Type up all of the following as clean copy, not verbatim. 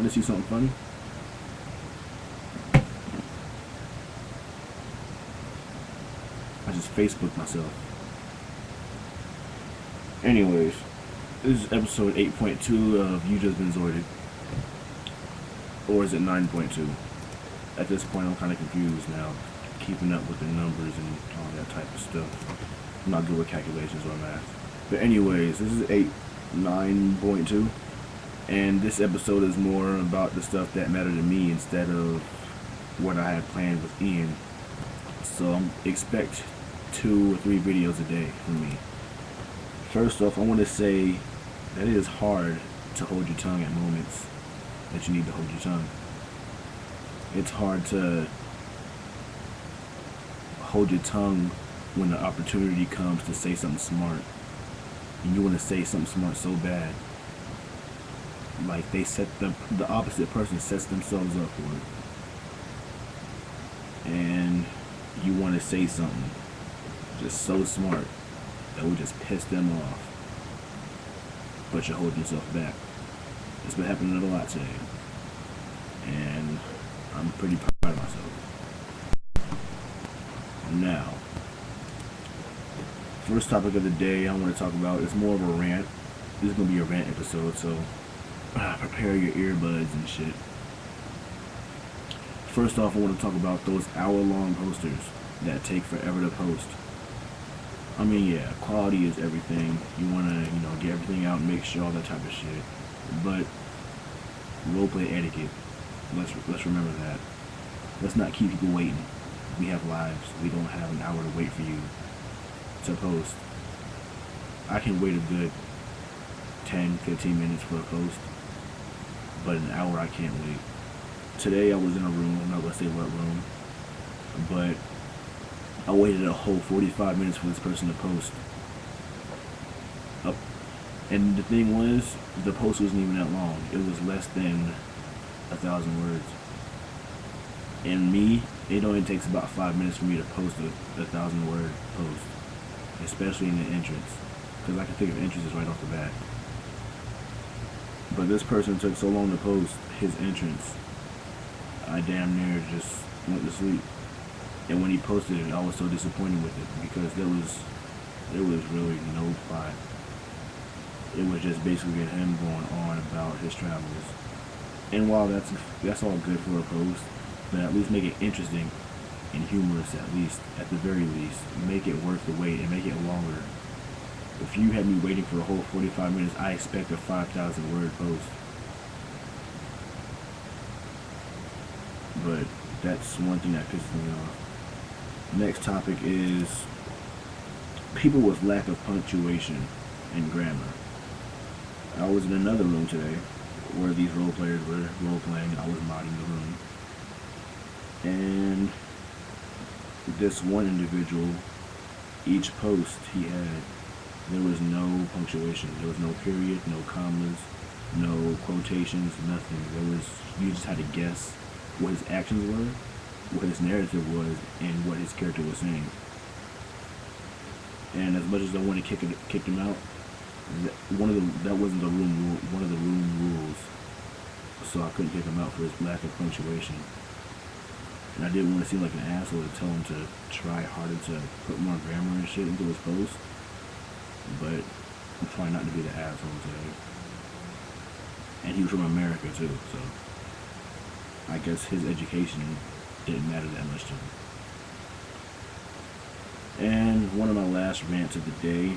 Want to see something funny? I just Facebooked myself. Anyways, this is episode 8.2 of You Just Been Zoidded. Or is it 9.2? At this point, I'm kind of confused now, keeping up with the numbers and all that type of stuff. I'm not good with calculations or math. But anyways, this is 9.2. And this episode is more about the stuff that mattered to me instead of what I had planned with Ian. So expect 2 or 3 videos a day from me. First off, I want to say that it is hard to hold your tongue at moments that you need to hold your tongue. It's hard to hold your tongue when the opportunity comes to say something smart. And you want to say something smart so bad. Like they set the opposite person sets themselves up for it. And you want to say something just so smart that would just piss them off. But you're holding yourself back. It's been happening a lot today. And I'm pretty proud of myself. Now, first topic of the day I want to talk about is more of a rant. This is going to be a rant episode, so prepare your earbuds and shit. First off, I want to talk about those hour-long posters that take forever to post. I mean, yeah, quality is everything. You want to, get everything out and make sure all that type of shit. But roleplay etiquette, let's remember that. Let's not keep people waiting. We have lives. We don't have an hour to wait for you to post. I can wait a good 10, 15 minutes for a post, but an hour I can't wait. Today I was in a room, I'm not going to say what room, but I waited a whole 45 minutes for this person to post. And the thing was, the post wasn't even that long. It was less than 1,000 words. And me, it only takes about 5 minutes for me to post a 1,000-word post, especially in the entrance, because I can think of entrances right off the bat. But this person took so long to post his entrance, I damn near just went to sleep. And when he posted it, I was so disappointed with it because there was really no plot. It was just basically him going on about his travels. And while that's all good for a post, but at least make it interesting and humorous at the very least. Make it worth the wait and make it longer. If you had me waiting for a whole 45 minutes, I expect a 5,000 word post. But that's one thing that pisses me off. Next topic is people with lack of punctuation and grammar. I was in another room today where these role players were role playing. I was modding the room. And this one individual, each post he had, there was no punctuation. There was no period, no commas, no quotations, nothing. You just had to guess what his actions were, what his narrative was, and what his character was saying. And as much as I wanted to kick him out, that wasn't the one of the room rules. So I couldn't kick him out for his lack of punctuation. And I didn't want to seem like an asshole to tell him to try harder to put more grammar and shit into his post. But I'm trying not to be the asshole today. And he was from America too, so I guess his education didn't matter that much to him. And one of my last rants of the day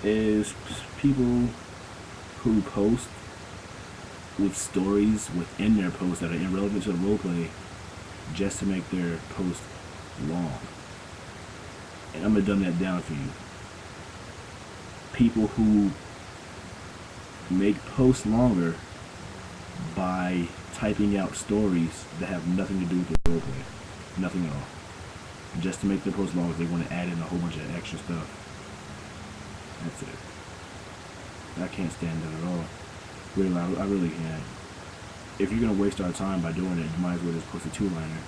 is people who post with stories within their post that are irrelevant to the roleplay just to make their post long. And I'm gonna dumb that down for you. People who make posts longer by typing out stories that have nothing to do with the roleplay. Nothing at all. Just to make their post longer, they want to add in a whole bunch of extra stuff. That's it. I can't stand that at all. Really, I really can't. If you're going to waste our time by doing it, you might as well just post a 2-liner.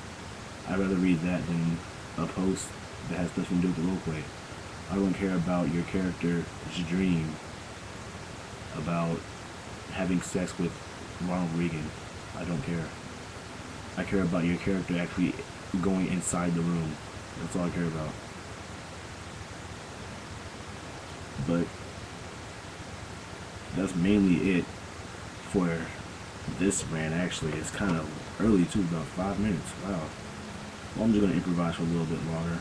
I'd rather read that than a post that has nothing to do with the roleplay. I don't care about your character's dream about having sex with Ronald Reagan. I don't care. I care about your character actually going inside the room. That's all I care about. But that's mainly it for this rant. Actually, it's kind of early too, about 5 minutes. Wow. Well, I'm just gonna improvise for a little bit longer.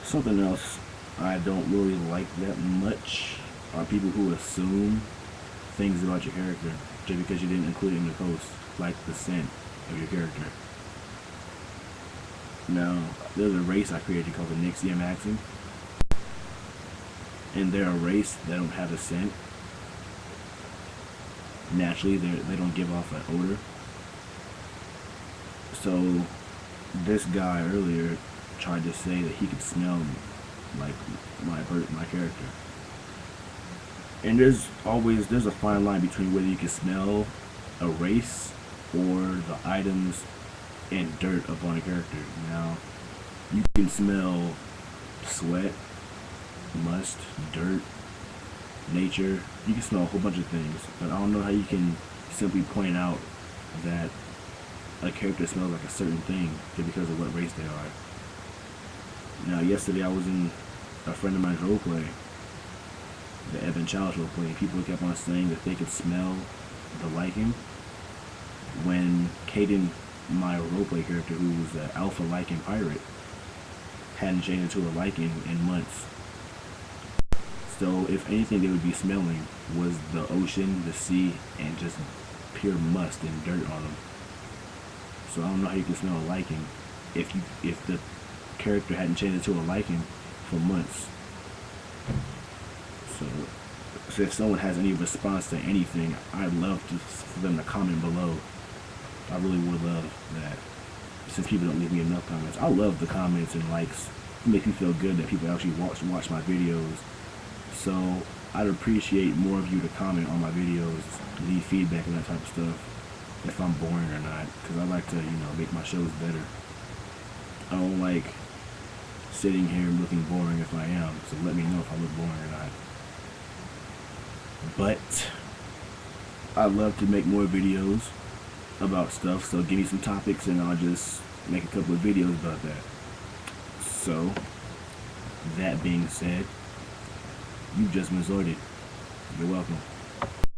Something else I don't really like that much are people who assume things about your character just because you didn't include it in the post, like the scent of your character. Now, there's a race I created called the Nixie Maxim, and they're a race that don't have a scent. Naturally, they don't give off an odor. So, this guy earlier tried to say that he could smell like my character. And there's a fine line between whether you can smell a race or the items and dirt upon a character. Now, you can smell sweat, must, dirt, nature. You can smell a whole bunch of things, but I don't know how you can simply point out that a character smells like a certain thing just because of what race they are. Now, yesterday I was in a friend of mine's roleplay, the Evan Childs roleplay, and people kept on saying that they could smell the lichen when Caden, my roleplay character, who was an alpha lichen pirate, hadn't changed into a lichen in months. So if anything they would be smelling was the ocean, the sea, and just pure must and dirt on them. So I don't know how you can smell a lichen if the character hadn't changed into a lichen for months. So if someone has any response to anything, I'd love for them to comment below. I really would love that. Since people don't leave me enough comments, I love the comments and likes. It makes me feel good that people actually watch my videos. So I'd appreciate more of you to comment on my videos, leave feedback and that type of stuff, if I'm boring or not, because I like to, make my shows better. I don't like sitting here looking boring if I am, so let me know if I look boring or not. But I love to make more videos about stuff, so give me some topics and I'll just make a couple of videos about that. So, that being said, you've just been Zoidded. You're welcome.